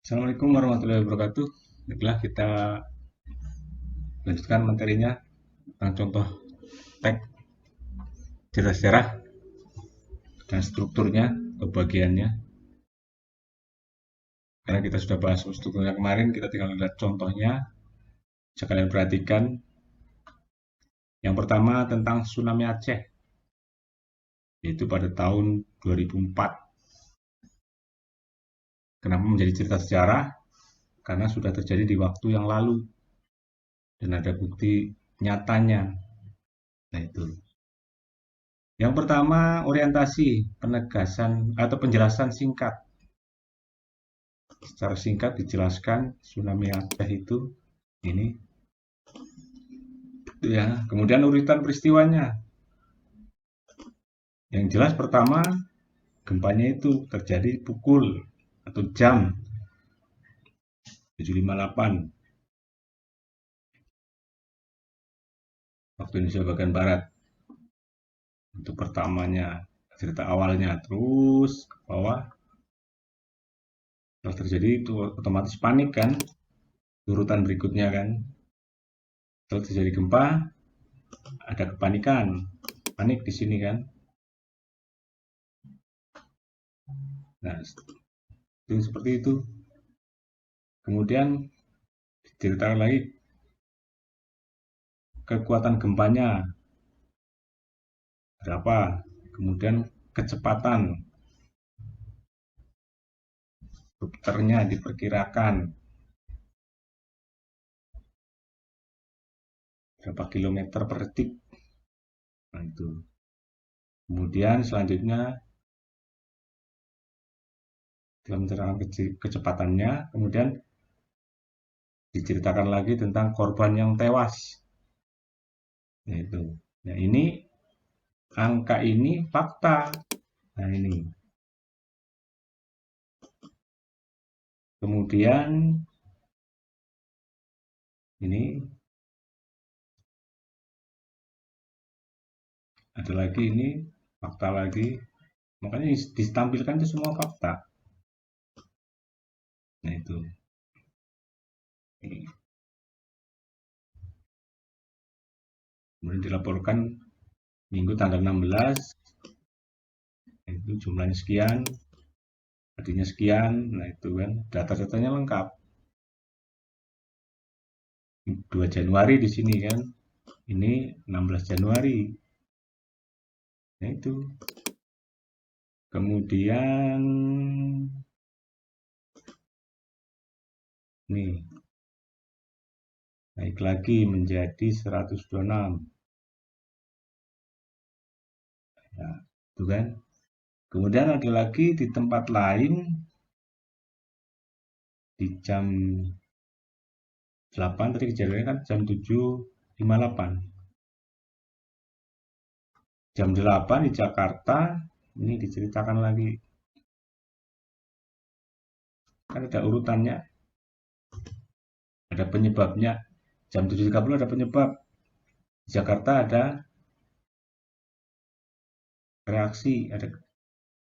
Assalamualaikum warahmatullahi wabarakatuh. Baiklah, kita lanjutkan materinya tentang contoh teks cerita sejarah dan strukturnya atau bagiannya. Karena kita sudah bahas strukturnya kemarin, kita tinggal lihat contohnya. Bisa kalian perhatikan. Yang pertama tentang tsunami Aceh, yaitu pada tahun 2004. Kenapa menjadi cerita sejarah? Karena sudah terjadi di waktu yang lalu dan ada bukti nyatanya. Nah, itu. Yang pertama, orientasi, penegasan atau penjelasan singkat. Secara singkat dijelaskan tsunami Aceh itu ini ya. Kemudian urutan peristiwanya. Yang jelas pertama, gempanya itu terjadi pukul atau jam 7.58 waktu Indonesia bagian barat. Itu pertamanya, cerita awalnya. Terus ke bawah, setelah terjadi itu otomatis panik kan, urutan berikutnya kan. Setelah terjadi gempa, ada kepanikan, panik di sini kan. Nah, itu seperti itu. Kemudian diceritakan lagi kekuatan gempanya berapa, kemudian kecepatan rupternya diperkirakan berapa kilometer per detik. Nah, itu. Kemudian selanjutnya dalam menceritakan kecepatannya, kemudian diceritakan lagi tentang korban yang tewas. Nah, itu. Nah, ini angka ini fakta. Nah, ini. Kemudian ini ada lagi ini fakta lagi. Makanya ditampilkan itu semua fakta. Nah, itu. Kemudian dilaporkan minggu tanggal 16, itu jumlahnya sekian, artinya sekian. Nah, itu kan data-datanya lengkap. 2 Januari di sini kan, ini 16 Januari. Nah, itu. Kemudian nih naik lagi menjadi 126. Nah, itu kan. Kemudian ada lagi di tempat lain di jam 8, tadi kejadiannya kan jam 7.58. Jam 8 di Jakarta, ini diceritakan lagi. Kan ada urutannya, ada penyebabnya. Jam 7.30 ada penyebab. Di Jakarta ada reaksi, ada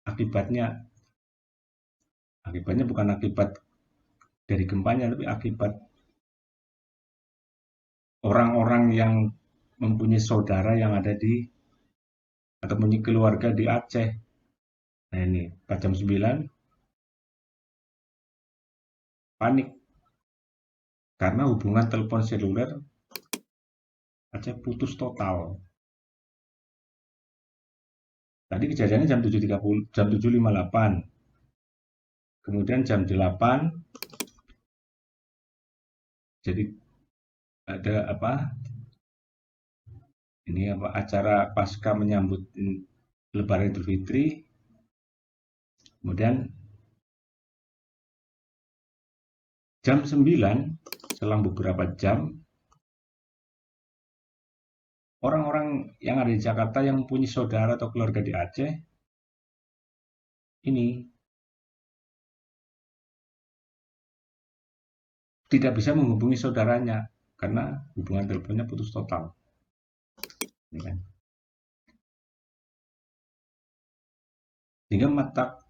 akibatnya. Akibatnya bukan akibat dari gempanya, tapi akibat orang-orang yang mempunyai saudara yang ada di atau mempunyai keluarga di Aceh. Nah, ini pas jam 9 panik karena hubungan telepon seluler Aceh putus total. Tadi kejadiannya jam 7.30, jam 7.58. Kemudian jam 8 jadi ada apa? Ini apa acara pasca menyambut Lebaran Idul Fitri. Kemudian jam 9 selang beberapa jam orang-orang yang ada di Jakarta yang punya saudara atau keluarga di Aceh ini tidak bisa menghubungi saudaranya karena hubungan teleponnya putus total. Ini kan. Sehingga mata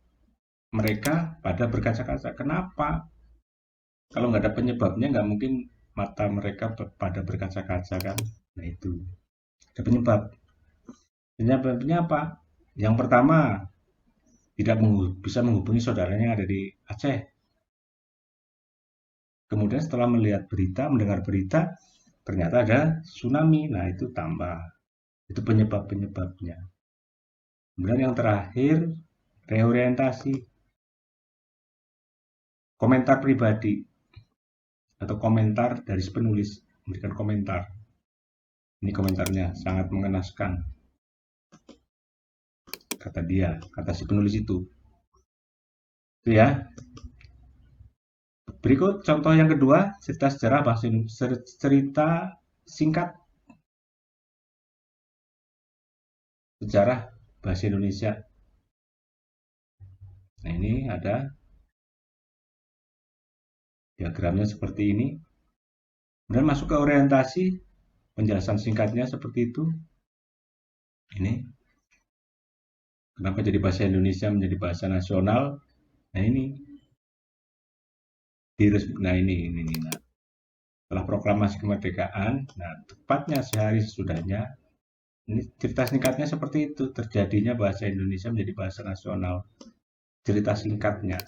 mereka pada berkaca-kaca, kenapa Kalau nggak ada penyebabnya, nggak mungkin mata mereka pada berkaca-kaca kan. Nah itu, ada penyebab. Penyebabnya apa? Yang pertama, tidak bisa menghubungi saudaranya yang ada di Aceh. Kemudian setelah melihat berita, mendengar berita, ternyata ada tsunami. Nah itu tambah. Itu penyebab-penyebabnya. Kemudian yang terakhir, reorientasi. Komentar pribadi atau komentar dari si penulis. Memberikan komentar. Ini komentarnya sangat mengenaskan, kata dia, kata si penulis itu. Itu ya. Berikut contoh yang kedua, cerita sejarah bahasa cerita singkat sejarah bahasa Indonesia. Nah, ini ada diagramnya seperti ini. Kemudian masuk ke orientasi, penjelasan singkatnya seperti itu. Ini kenapa jadi bahasa Indonesia menjadi bahasa nasional. Nah, ini nah ini. Nah, setelah proklamasi kemerdekaan, nah tepatnya sehari sesudahnya, ini cerita singkatnya seperti itu, terjadinya bahasa Indonesia menjadi bahasa nasional. Cerita singkatnya,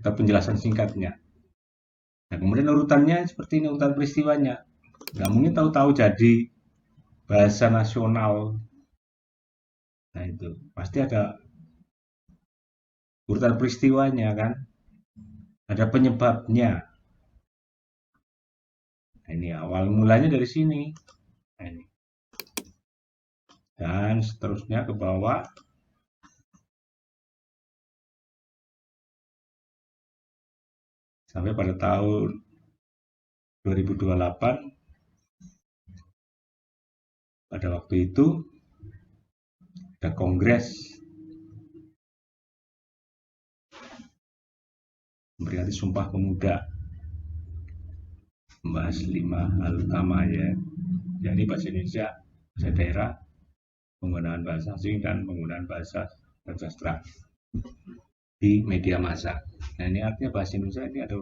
atau penjelasan singkatnya. Nah, kemudian urutannya seperti ini, urutan peristiwanya. Nggak mungkin tahu-tahu jadi bahasa nasional. Nah, itu pasti ada urutan peristiwanya kan, ada penyebabnya. Nah, ini awal mulanya dari sini. Nah, ini. Dan seterusnya ke bawah. Sampai pada tahun 2028, pada waktu itu ada kongres memperingati Sumpah Pemuda, membahas 5 hal utama ya, yakni bahasa Indonesia, bahasa daerah, penggunaan bahasa asing, dan penggunaan bahasa dan sastra di media massa. Nah, ini artinya bahasa Indonesia ini ada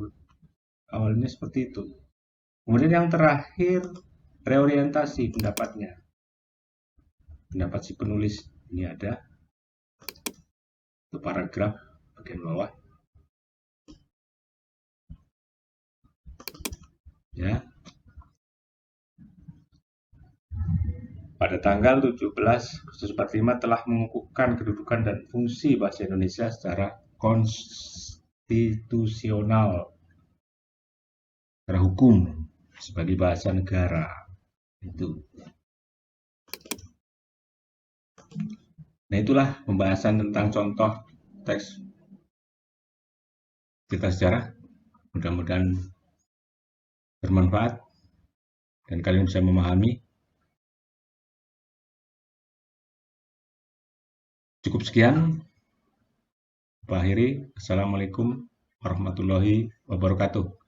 awalnya seperti itu. Kemudian yang terakhir, reorientasi pendapatnya. Pendapat si penulis ini ada itu paragraf bagian bawah. Ya. Pada tanggal 17 Agustus 45 telah mengukuhkan kedudukan dan fungsi bahasa Indonesia secara konstitusional, secara hukum, sebagai bahasa negara. Itu. Nah, itulah pembahasan tentang contoh teks cerita sejarah. Mudah-mudahan bermanfaat dan kalian bisa memahami. Cukup sekian. Aku akhiri. Assalamualaikum warahmatullahi wabarakatuh.